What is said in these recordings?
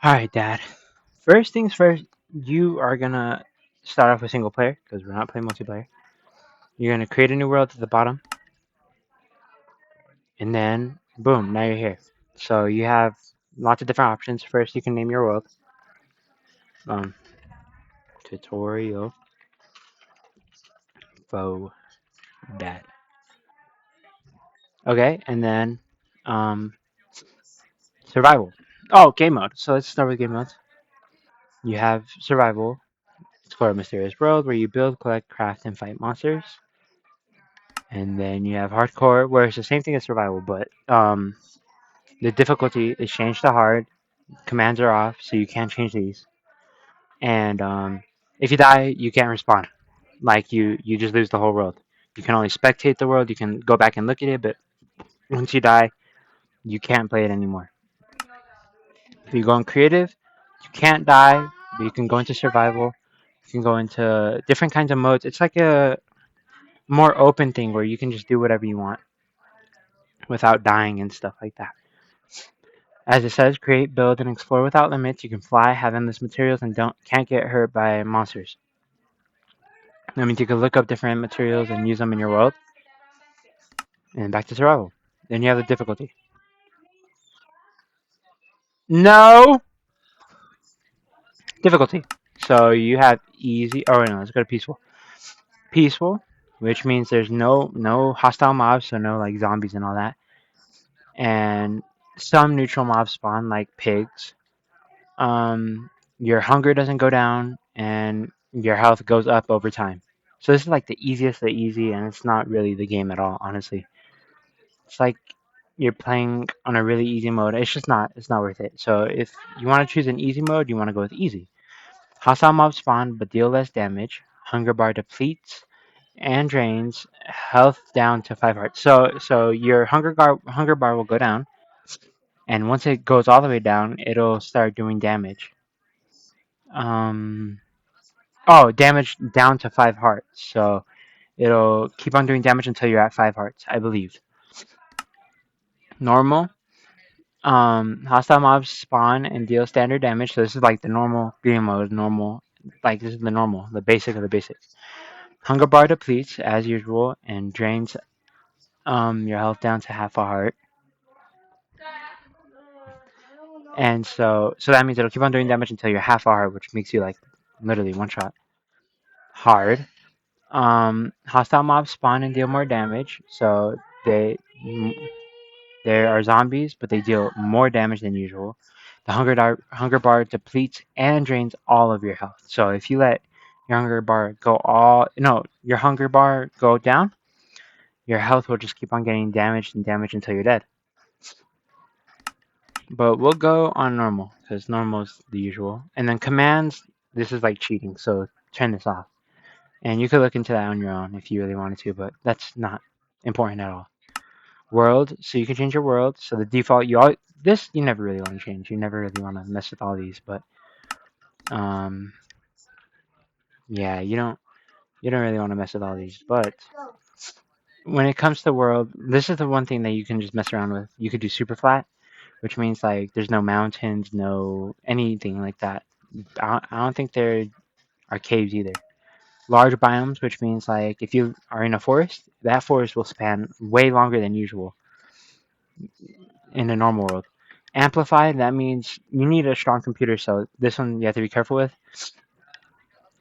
Alright, Dad. First things first, you are gonna start off with single player because we're not playing multiplayer. You're gonna create a new world at the bottom, and then boom, now you're here. So you have lots of different options. First, you can name your world. Um, Tutorial faux bad. Okay, and then um, survival. Oh, game mode. So let's start with game mode. You have survival. Explore a mysterious world where you build, collect, craft, and fight monsters. And then you have hardcore, where it's the same thing as survival, but the difficulty is changed to hard. Commands are off, so you can't change these. And if you die, you can't respawn. Like you just lose the whole world. You can only spectate the world. You can go back and look at it, but once you die, you can't play it anymore. If you go in creative, you can't die, but you can go into survival. You can go into different kinds of modes. It's like a more open thing where you can just do whatever you want without dying and stuff like that. As it says, create, build, and explore without limits. You can fly, have endless materials, and don't can't get hurt by monsters. That means you can look up different materials and use them in your world. And back to survival. Then you have the difficulty. No difficulty. So you have easy. Oh no, let's go to peaceful. Peaceful, which means there's no hostile mobs, so no like zombies and all that. And some neutral mobs spawn like pigs. Your hunger doesn't go down, and your health goes up over time. So this is like the easiest, the easy, and it's not really the game at all, honestly. It's like you're playing on a really easy mode. It's not worth it. So if you want to choose an easy mode, you want to go with easy. Hostile mobs spawn but deal less damage. Hunger bar depletes and drains health down to 5 hearts. So your hunger bar will go down, and once it goes all the way down, it'll start doing damage. Um, oh, damage down to 5 hearts. So it'll keep on doing damage until you're at 5 hearts, I believe. Normal. Hostile mobs spawn and deal standard damage. So this is like the normal game mode. Normal. Like this is the normal, the basic of the basic. Hunger bar depletes as usual and drains your health down to half a heart. And so that means it'll keep on doing damage until you're half a heart, which makes you like literally one shot. Hard. Hostile mobs spawn and deal more damage. So they there are zombies, but they deal more damage than usual. The hunger bar depletes and drains all of your health. So if you let your hunger bar go all no, your hunger bar go down, your health will just keep on getting damaged and damaged until you're dead. But we'll go on normal because normal is the usual. And then commands, this is like cheating, so turn this off. And you could look into that on your own if you really wanted to, but that's not important at all. World, so you can change your world. So the default, this you never really want to change. You never really want to mess with all these, but um, yeah, you don't really want to mess with all these. But when it comes to world, this is the one thing that you can just mess around with. You could do super flat, which means like there's no mountains, no anything like that. I don't think there are caves either. Large biomes, which means like if you are in a forest, that forest will span way longer than usual in a normal world. Amplified, that means you need a strong computer, so this one you have to be careful with.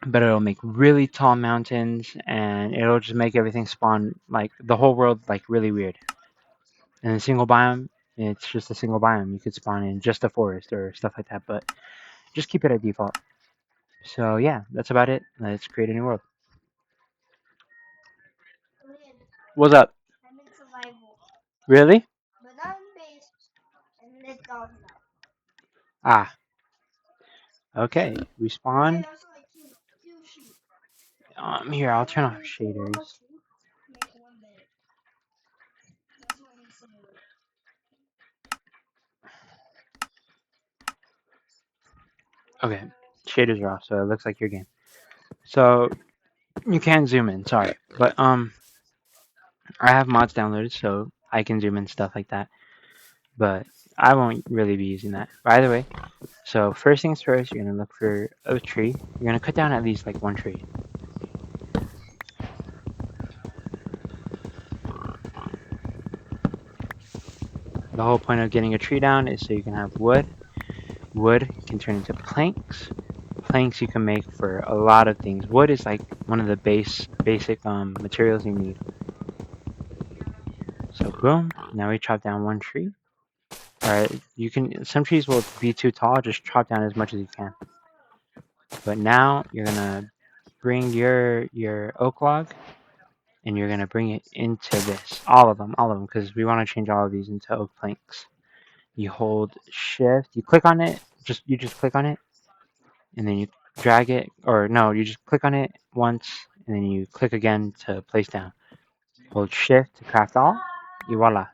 But it'll make really tall mountains, and it'll just make everything spawn like the whole world like really weird. And then single biome, it's just a single biome. You could spawn in just a forest or stuff like that, but just keep it at default. So yeah, that's about it. Let's create a new world. What's up? Really? Ah, okay. Respawn. Here, I'll turn off shaders. Okay, shaders are off, so it looks like your game. So you can zoom in. Sorry, but I have mods downloaded, so I can zoom in stuff like that. But I won't really be using that. By the way, so first things first, you're gonna look for a tree. You're gonna cut down at least like one tree. The whole point of getting a tree down is so you can have wood. Wood can turn into planks. Planks you can make for a lot of things. Wood is like one of the basic materials you need. So boom, now we chop down one tree. Alright, you can some trees will be too tall, just chop down as much as you can. But now you're gonna bring your oak log and you're gonna bring it into this. All of them, because we want to change all of these into oak planks. You hold shift, you click on it, you just click on it, and then you drag it, or no, you just click on it once, and then you click again to place down. Hold shift to craft all, y voila.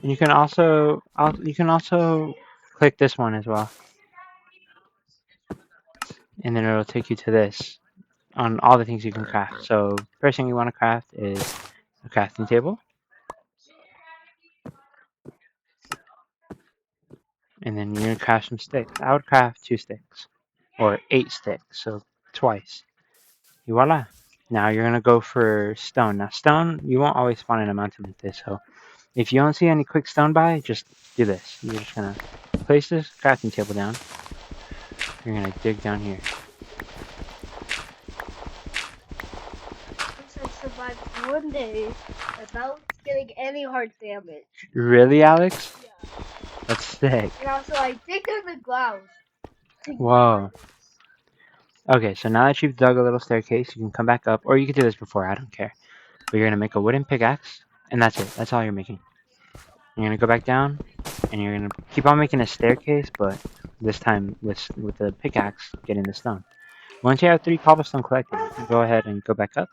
And you can also click this one as well, and then it'll take you to this on all the things you can craft. So first thing you want to craft is a crafting table, and then you're gonna craft some sticks. I would craft 2 sticks or 8 sticks, so twice. Y voila. Now you're gonna go for stone. Now stone, you won't always spawn in a mountain like this, so if you don't see any quick stone by, just do this. You're just gonna place this crafting table down. You're gonna dig down here. I survived one day without getting any heart damage. Really, Alex? Yeah. That's sick. And also, I dig in the ground. Whoa. Okay, so now that you've dug a little staircase, you can come back up, or you could do this before, I don't care. But you're gonna make a wooden pickaxe, and that's it. That's all you're making. You're gonna go back down, and you're gonna keep on making a staircase, but this time with the pickaxe, getting the stone. Once you have 3 cobblestone collected, you can go ahead and go back up,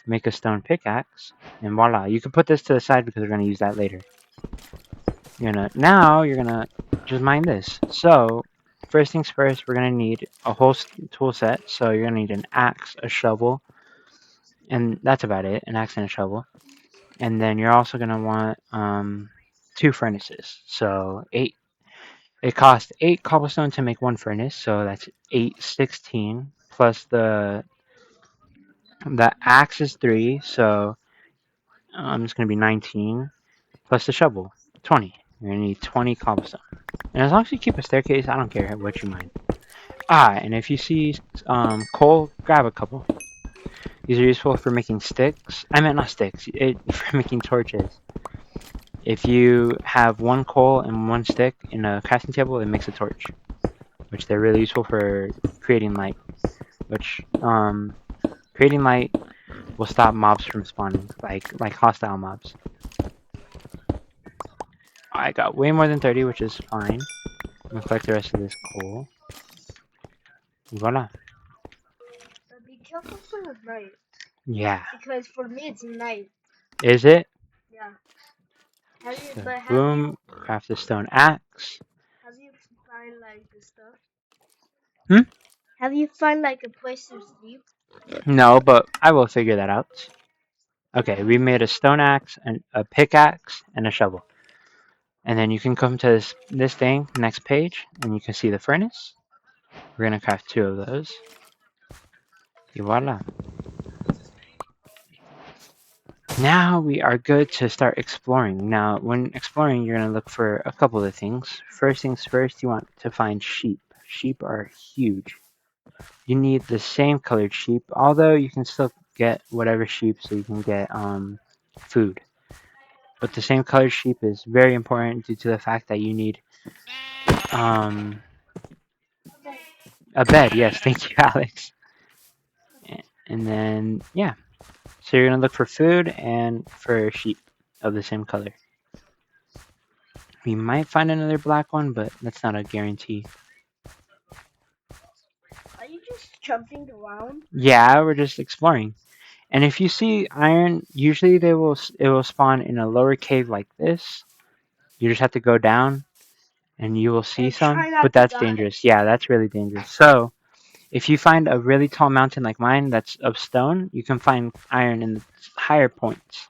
make a stone pickaxe, and voila. You can put this to the side because we're gonna use that later. You're gonna just mine this. So first things first, we're gonna need a whole tool set. So you're gonna need an axe, a shovel, and that's about it. An axe and a shovel. And then you're also gonna want 2 furnaces. So 8. It costs 8 cobblestone to make 1 furnace. So that's 816 plus the axe is 3. So it's gonna be 19 plus the shovel 20. You're gonna need 20 cobblestone. And as long as you keep a staircase, I don't care what you mine. And if you see coal, grab a couple. These are useful for making sticks. I meant not sticks, for making torches. If you have 1 coal and 1 stick in a crafting table, it makes a torch. Which they're really useful for creating light. Which, creating light will stop mobs from spawning, like hostile mobs. I got way more than 30, which is fine. I'm gonna collect the rest of this coal. Voila. But be careful for the night. Yeah. Because for me, it's night. Is it? Yeah. So, boom. Craft a stone axe. Have you find like the stuff? Hmm? Have you find like a place to sleep? No, but I will figure that out. Okay, we made a stone axe, and a pickaxe, and a shovel. And then you can come to this thing, next page, and you can see the furnace. We're gonna craft 2 of those. And voila. Now we are good to start exploring. Now, when exploring, you're gonna look for a couple of things. First things first, you want to find sheep. Sheep are huge. You need the same colored sheep, although you can still get whatever sheep so you can get food. But the same colored sheep is very important due to the fact that you need um, a bed. Yes, thank you, Alex. And then, yeah. So you're going to look for food and for sheep of the same color. We might find another black one, but that's not a guarantee. Are you just jumping around? Yeah, we're just exploring. And if you see iron, usually it will spawn in a lower cave like this. You just have to go down and you will see And some, try not but to that's die. dangerous. Yeah, that's really dangerous. So, if you find a really tall mountain like mine that's of stone, you can find iron in the higher points.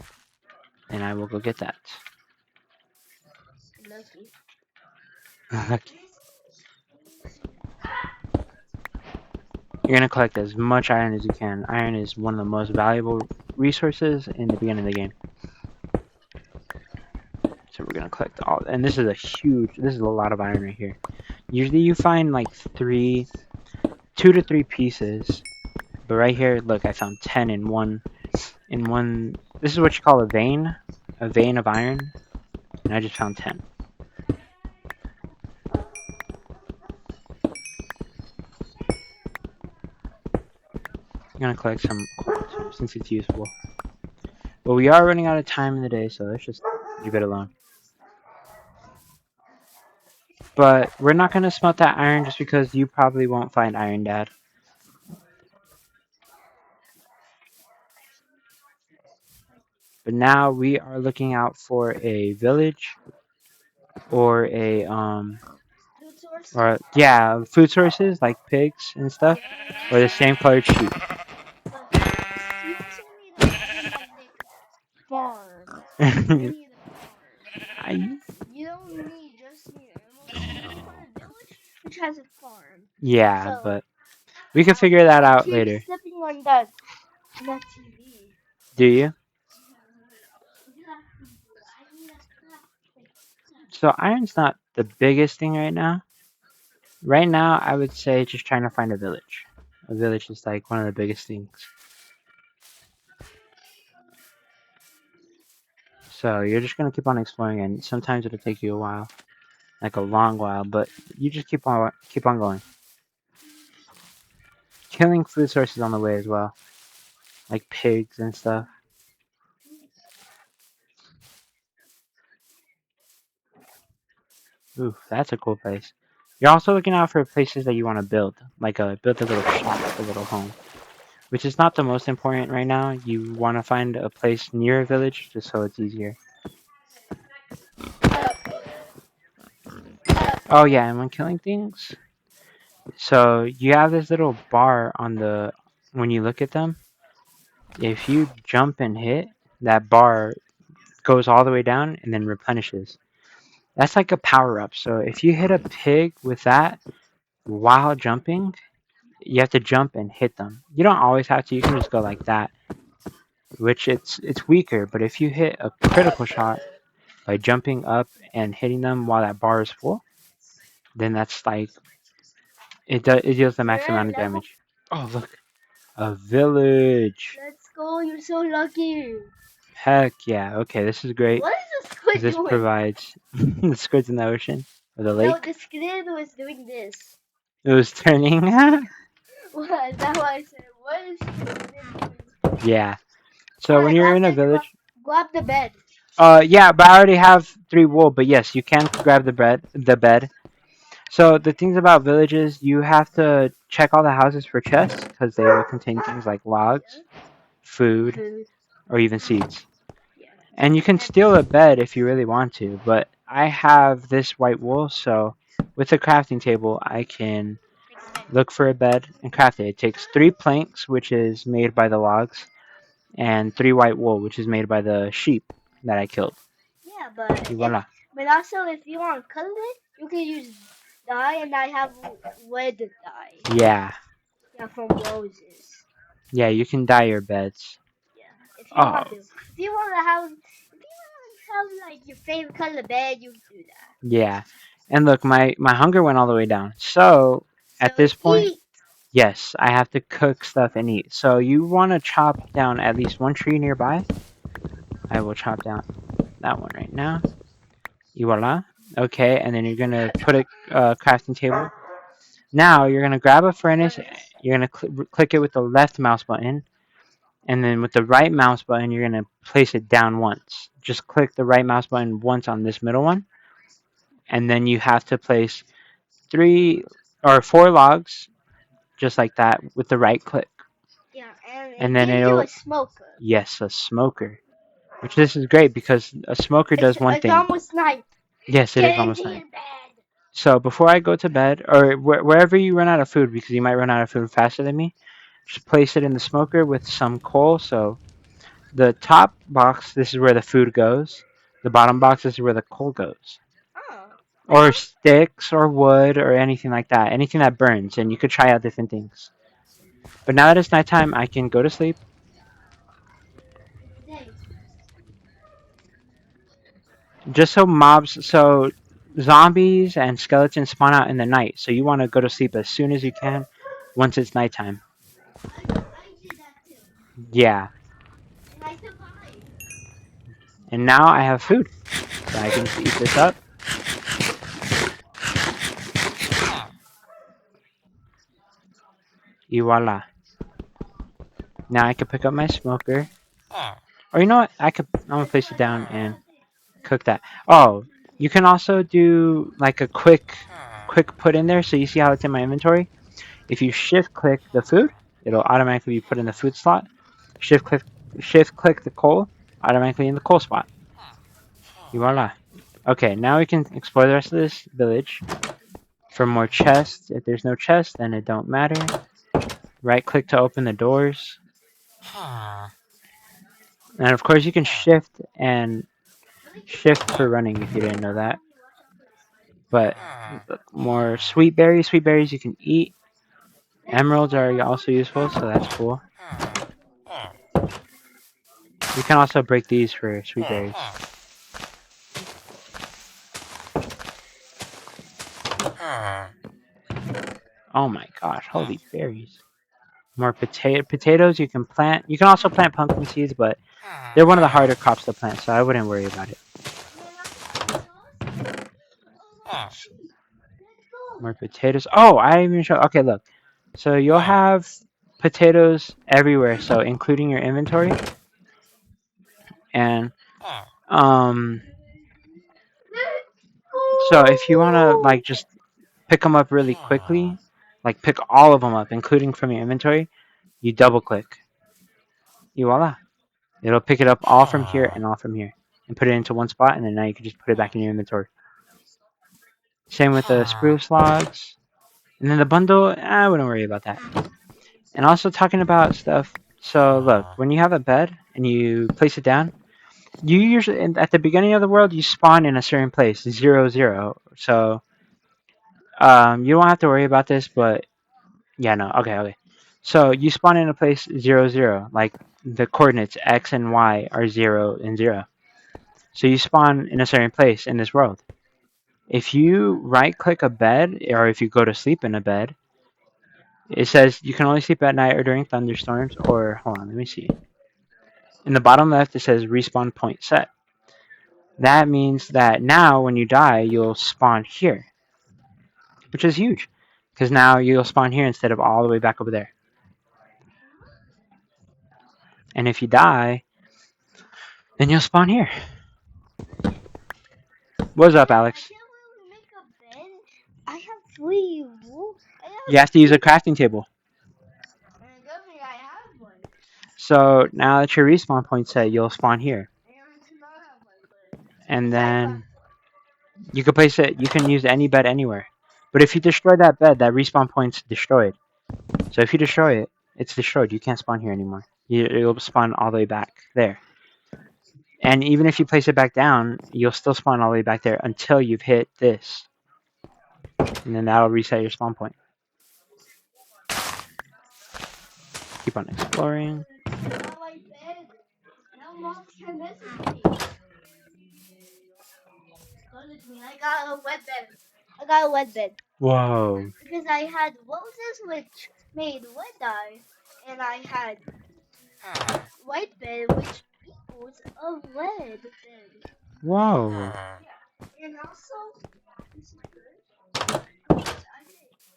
and I will go get that. Lucky. Okay. You're gonna collect as much iron as you can. Iron is one of the most valuable resources in the beginning of the game. So we're gonna collect all, and this is this is a lot of iron right here. Usually you find like 2 to 3 pieces, but right here, look, I found 10 in one. This is what you call a vein of iron, and I just found 10. I'm gonna collect some coal too, since it's useful. But we are running out of time in the day, so let's just leave it alone. But we're not gonna smelt that iron just because you probably won't find iron, Dad. But now we are looking out for a village or a Food source? or yeah, food sources like pigs and stuff, or the same colored sheep. But you also need like farm. You need a farm. I, You don't need just need animals. You just want a village which has a farm. yeah, So but we can figure that I out keep later. stepping on that TV. Do you? So iron's not the biggest thing right now. Right now, I would say just trying to find a village. A village is like one of the biggest things. So you're just gonna keep on exploring, and sometimes it'll take you a while, like a long while, but you just keep on going. Killing food sources on the way as well, like pigs and stuff. Ooh, that's a cool place. You're also looking out for places that you want to build, like build a little shop, a little home, which is not the most important right now. You want to find a place near a village just so it's easier. Oh yeah, and when killing things, so you have this little bar on the when you look at them. If you jump and hit, that bar goes all the way down and then replenishes. That's like a power up. So if you hit a pig with that while jumping, you have to jump and hit them. You don't always have to. You can just go like that, which it's weaker. But if you hit a critical shot by jumping up and hitting them while that bar is full, then that's like it deals the max You're amount at of level. damage. Oh look, a village. Let's go. You're so lucky. Heck yeah. Okay, this is great What is the because squid this doing? provides the squids in the ocean or the No, lake. the squid was doing this. It was turning. What? That's why I said, what is the squid doing? Yeah. Come So on, when you're in a village, grab the bed. yeah, but I already have 3 wool. But yes, you can grab the bed. So the things about villages, you have to check all the houses for chests because they will contain things like logs, Yeah. food, Food. or even seeds. Yeah. And you can And steal a bed if you really want to, but I have this white wool, so with a crafting table, I can take the bed. look for a bed and craft it. It takes 3 planks, which is made by the logs, and 3 white wool, which is made by the sheep that I killed. Yeah, but And if voila. but also if you want to color it, you can use dye, and I have red dye. Yeah, Yeah, from roses. yeah, you can dye your beds. Yeah, if you Oh, want to. If you want to have, if you want to have like your favorite color bed, you can do that. yeah. And look, my hunger went all the way down. So So at this point, eat. yes, I have to cook stuff and eat. So you want to chop down at least 1 tree nearby. I will chop down that one right now. Y voila. Okay, and then you're gonna put a crafting table. Now you're gonna grab a furnace. You're gonna click it with the left mouse button, and then with the right mouse button, you're gonna place it down once. Just click the right mouse button once on this middle one, and then you have to place 3 or 4 logs just like that with the right click, Yeah, and and it then gives you a it'll smoker. yes a smoker, which this is great because a smoker does one It's thing. almost night. Yes, it is Get into almost night. your bed. So before I go to bed, or wherever you run out of food, because you might run out of food faster than me, just place it in the smoker with some coal. So the top box, this is where the food goes. The bottom box, this is where the coal goes. Oh, I Or thought. sticks or wood or anything like that. Anything that burns, and you could try out different things. But now that it's nighttime, I can go to sleep. Dang. Just so zombies and skeletons spawn out in the night. So you want to go to sleep as soon as you can once it's nighttime. I did that too, Yeah. and I survived. And now I have food. So I can just eat this up. Y voila. Now I can pick up my smoker. Or you know what? I'm gonna Guess place it what? down and cook that. Oh, you can also do like a quick put in there. So you see how it's in my inventory. If you shift click the food, it'll automatically be put in the food slot. Shift click shift click the coal, automatically in the coal spot. Voila. Okay, now we can explore the rest of this village for more chests. If there's no chest, then it don't matter. Right click to open the doors. And of course you can shift for running if you didn't know that. But more sweet berries you can eat. Emeralds are also useful, so that's cool. You can also break these for sweet berries. Oh my gosh, holy berries. More potatoes you can plant. You can also plant pumpkin seeds, but they're one of the harder crops to plant, so I wouldn't worry about it. Man, I found the sauce. Oh, sheep. Let's go. More potatoes. Oh, I didn't even show. Okay, look. So you'll have potatoes everywhere, so including your inventory. And um, so if you want to like just pick them up really quickly, like pick all of them up, including from your inventory, you double click. You voila. It'll pick it up all from here and all from here, and put it into one spot, and then now you can just put it back in your inventory. Same with the spruce logs. And then the bundle, I wouldn't worry about that. And also talking about stuff. So look, when you have a bed and you place it down, you usually at the beginning of the world you spawn in a certain place, 0, 0. So you don't have to worry about this, but yeah, no, okay, okay. So you spawn in a place 0, 0, like the coordinates x and y are 0 and 0. So you spawn in a certain place in this world. If you right click a bed, or if you go to sleep in a bed, it says you can only sleep at night or during thunderstorms, or hold on, let me see. In the bottom left, it says respawn point set. That means that now when you die, you'll spawn here, which is huge. Because now you'll spawn here instead of all the way back over there. And if you die, then you'll spawn here. What's up, Dad, Alex? can't we make a bed? I have three wool. I You have have to use a three. crafting table. Good thing I have one. So now that your respawn point set, you'll spawn here. I do not have one, but And because I found. then you can place it, you can use any bed anywhere. But if you destroy that bed, that respawn point's destroyed. So if you destroy it, it's destroyed. You can't spawn here anymore. You'll spawn all the way back there. And even if you place it back down, you'll still spawn all the way back there until you've hit this. And then that'll reset your spawn point. Keep on exploring. Not like bed. Now mom can message me. Message me. I got a wet bed. I got a wet bed Whoa. because I had roses which made wet dye, and I had white bed which equals a red bed. Whoa. Yeah, and also this is good because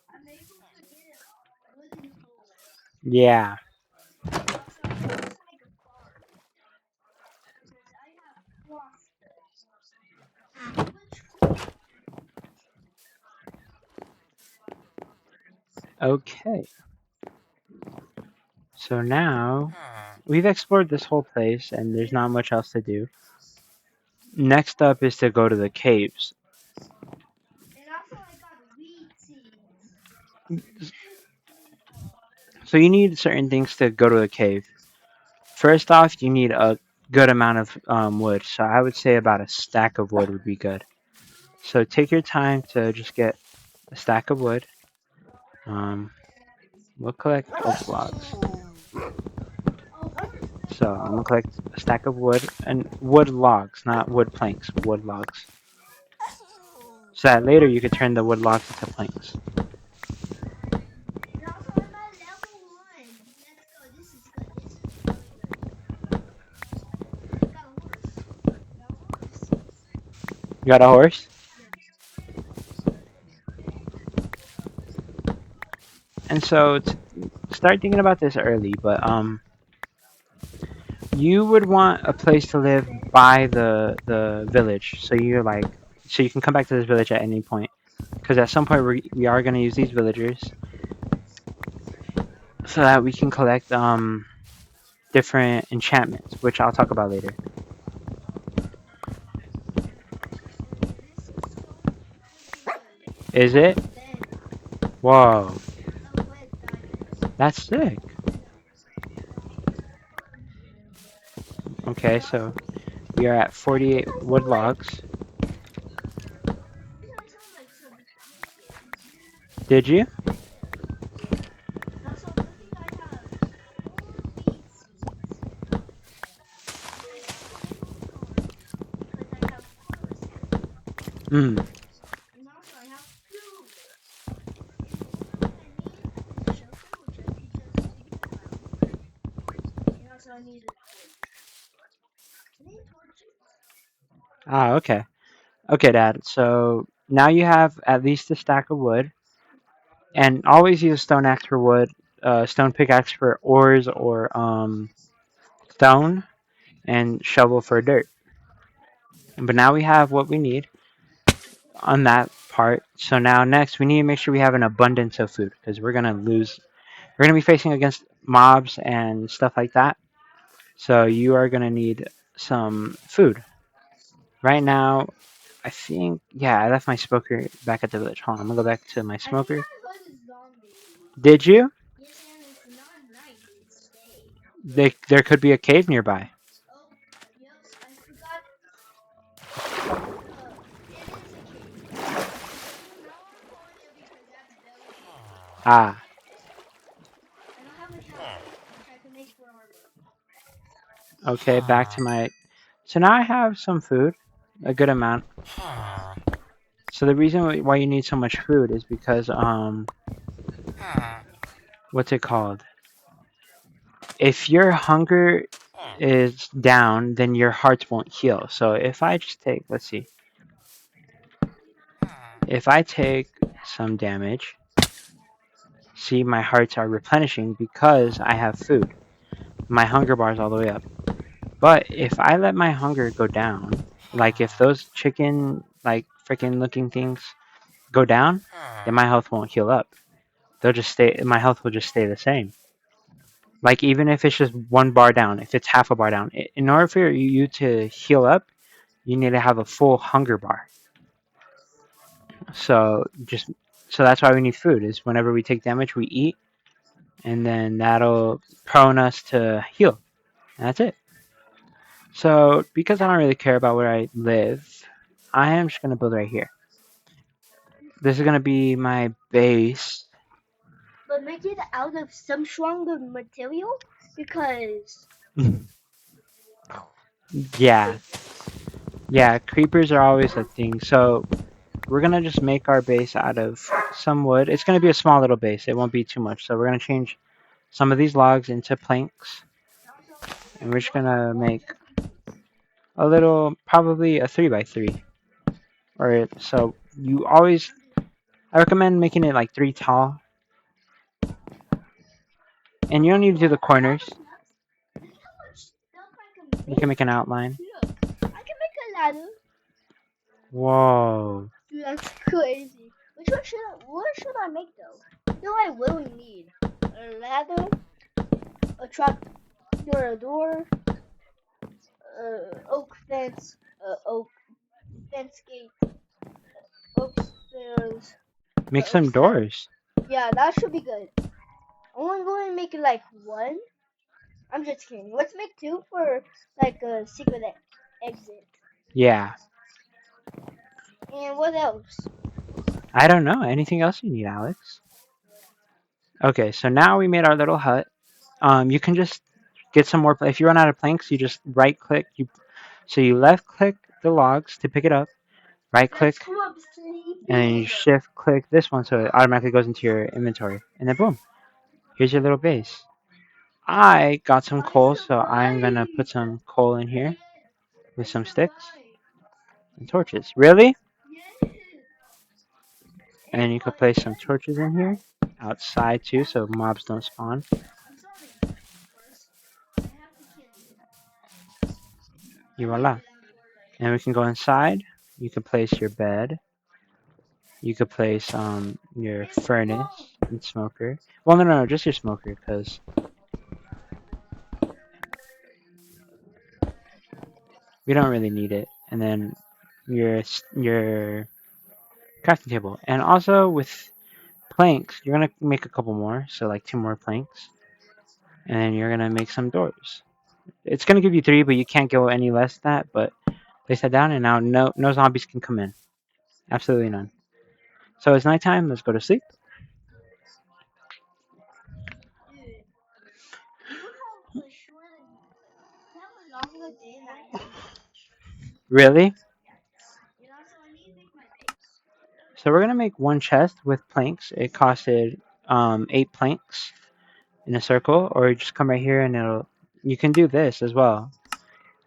I'm able to get a wooden color. Yeah. And also it looks like a car because I have cloth bed. Which Okay. So now we've explored this whole place and there's not much else to do. Next up is to go to the caves. and also I got wheat seeds. So you need certain things to go to a cave. First off, you need a good amount of wood. So I would say about a stack of wood would be good. So take your time to just get a stack of wood. Um, we'll collect oak logs. Oh, first thing, So I'm gonna collect a stack of wood and wood logs, not wood planks, wood logs. So that later you could turn the wood logs into planks. and also I'm at level 1. Let's go. This is good. This is really good. I got a horse. I got a horse. You got a horse? Yes. And so start thinking about this early, but you would want a place to live by the village. So you're like so you can come back to this village at any point because at some point we are going to use these villagers so that we can collect different enchantments, which I'll talk about later. This stone could be Is a it? bed, Whoa, a wet diamond. that's sick. Okay, And so also, we are at I think 48 I wood found like logs. some pumpkins. Did you? And also, good thing I have 4 wheat seeds. I can't make corn because I have forest. Mm. And also, I have food. And the only thing I need is shelter, which I could just dig in the ground. And also, I need a torch. I need torches. Ah, okay. Okay, Dad. So now you have at least a stack of wood, and always use a stone axe for wood, stone pickaxe for ores or stone, and shovel for dirt. But now we have what we need on that part. So now next we need to make sure we have an abundance of food because we're gonna lose. We're gonna be facing against mobs and stuff like that. So you are gonna need some food. Right now, I think yeah, I left my smoker back at the village. Hold on, I'm gonna go back to my I think smoker. I heard a zombie. Did you? Yes, and it's not night, it's day. There could be a cave nearby. Oh, yep, I forgot. It is a cave. So now I'm going there because that's very dangerous. Ah, I don't have a helmet, which I can make for armor. okay, back to my. So now I have some food, a good amount. So the reason why you need so much food is because what's it called? If your hunger is down, then your hearts won't heal. So if I just take, let's see, if I take some damage, see my hearts are replenishing because I have food. My hunger bar is all the way up. But if I let my hunger go down, like if those chicken like freaking looking things go down, then my health won't heal up. They'll just stay. My health will just stay the same. Like even if it's just one bar down, if it's half a bar down, in order for you to heal up, you need to have a full hunger bar. So just so that's why we need food. Is whenever we take damage, we eat, and then that'll prone us to heal. And that's it. So because I don't really care about where I live, I am just gonna build right here. This is gonna be my base. But make it out of some stronger material because Yeah, creepers. yeah. Creepers are always a thing. So we're gonna just make our base out of some wood. It's gonna be a small little base. It won't be too much. So we're gonna change some of these logs into planks, And also, and we're just what gonna walls make are these? a little, probably a 3 by 3. Or so you always. I recommend making it like 3 tall, and you don't need to do the I have corners. enough. Look how much stuff I can You can make. make an outline. Look, I can make a ladder. Whoa. Dude, that's crazy. What should I make though? What do I really need? A ladder, a trap door, a door, oak fence, oak fence gate, oak stairs, Make oak some slab. doors. Yeah, that should be good. I want to go and make it like one. I'm just kidding. Let's make two for like a secret exit. Yeah. And what else? I don't know. Anything else you need, Alex? Okay, so now we made our little hut. You can just get some more. If you run out of planks, you just right click. You left click the logs to pick it up. Right click, Let's go sleeping. and then you shift click this one so it automatically goes into your inventory. And then boom, here's your little base. I got some coal, so I'm gonna put some coal in here with some sticks and torches. Really? Yes. And then you could place some torches in here outside too, so mobs don't spawn. I'm sorry. First, I have to kill you. You voila. And we can go inside. You can place your bed. You could place your And the furnace phone. and smoker. Well, no, just your smoker, because we don't really need it. And then your crafting table. And also with planks, you're gonna make a couple more, so like two more planks, and then you're gonna make some doors. It's gonna give you three, but you can't go any less than that. But place that down, and now no zombies can come in. Absolutely none. So it's nighttime. Let's go to sleep. Dude, you have a shorter, you have a longer day than I do. Really? You know, so I need to make my base. So we're gonna make one chest with planks. It costed 8 planks in a circle, or you just come right here and it'll. You can do this as well.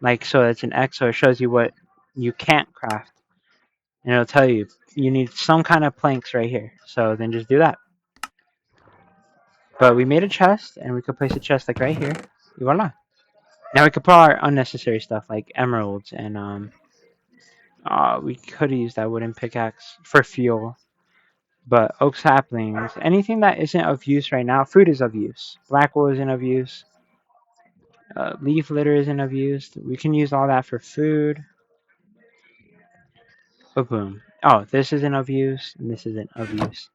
Like so, it's an X, so it shows you what you can't craft, and it'll tell you you need some kind of planks right here. So then just do that. But we made a chest, and we could place a chest like right here. Voila. Now we could put our unnecessary stuff like emeralds and we could use that wooden pickaxe for fuel. But oak saplings, anything that isn't of use right now, food is of use. Black wool isn't of use. Leaf litter isn't of use. We can use all that for food. Boom, boom. Oh, this isn't of use, and this isn't of use.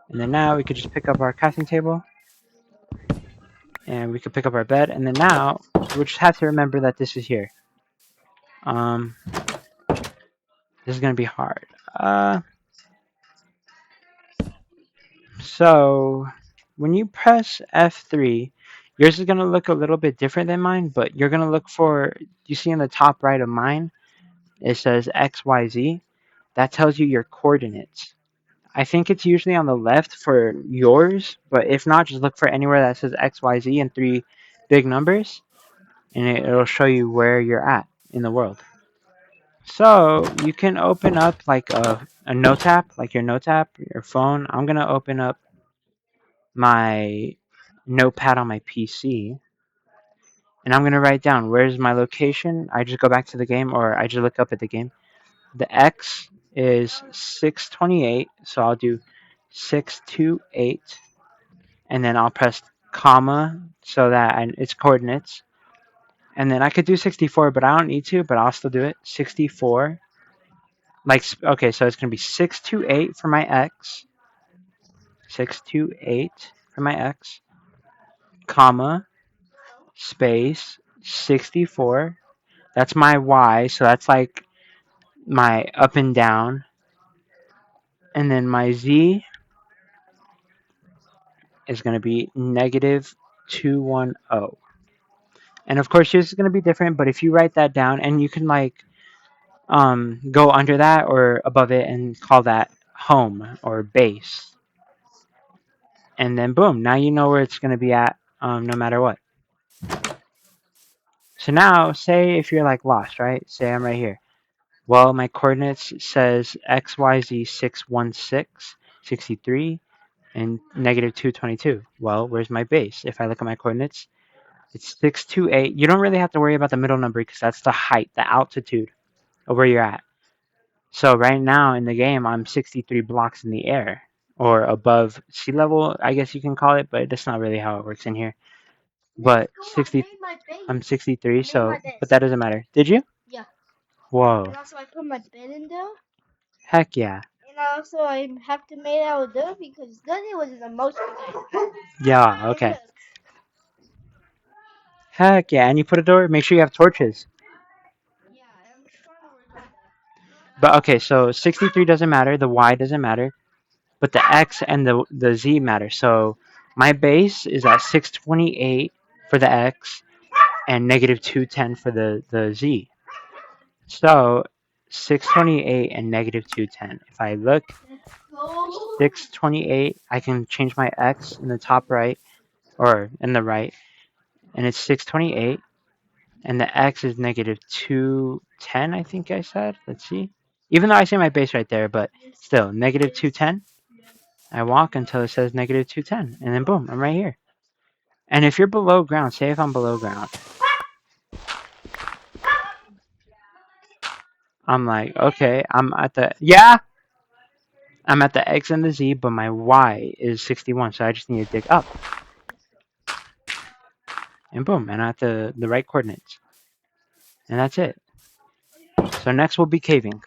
And then now we could just pick up our crafting table, and we could pick up our bed. And then now we just have to remember that this is here. Um, this is gonna be hard. So when you press F3, yours is gonna look a little bit different than mine, but you're gonna look for. You see in the top right of mine, it says XYZ. That tells you your coordinates. I think it's usually on the left for yours, but if not, just look for anywhere that says XYZ and three big numbers, and it'll show you where you're at in the world. So you can open up like a note app, like your note app, your phone. I'm gonna open up my notepad on my PC, and I'm gonna write down where's my location. I just go back to the game, or I just look up at the game. The X is 628, so I'll do 628, and then I'll press comma so that it's coordinates. And then I could do 64, but I don't need to, but I'll still do it. 64. Like, okay, so it's going to be 628 for my X, 628 for my X, comma, space, 64. That's my Y, so that's like my up and down. And then my Z is going to be negative 210. And of course, yours is going to be different, but if you write that down, and you can like go under that or above it and call that home or base. And then boom, now you know where it's going to be at no matter what. So now, say if you're like lost, right? Say I'm right here. Well, my coordinates says XYZ 616, 63, and negative 222. Well, where's my base? If I look at my coordinates, it's 628. You don't really have to worry about the middle number because that's the height, the altitude of where you're at. So right now in the game, I'm 63 blocks in the air or above sea level, I guess you can call it, but that's not really how it works in here. Let's But go. I 60, made my I'm base. 63, I made my so but base. that doesn't matter. Did you? Yeah. Whoa, And also I put my bed in there. heck yeah, And also I have to make it out of dirt because dirt was the most good. yeah, And okay. look, Heck yeah, and you put a door. Make sure you have torches. Yeah, I'm trying to work on that. But okay, so 63 doesn't matter. The Y doesn't matter. But the X and the Z matter. So my base is at 628 for the X and negative 210 for the Z. So 628 and negative 210. If I look, Let's go. 628, I can change my X in the top right or in the right, and it's 628, and the X is negative 210, I think I said. Let's see. Even though I see my base right there, but Yes, still, negative yes, 210. yes. I walk until it says negative 210, and then boom, I'm right here. And if you're below ground, say if I'm below ground, I'm like, okay, I'm at the X and the Z, but my Y is 61, so I just need to dig up, and boom, and I'm at the right coordinates, and that's it. So next will be caving.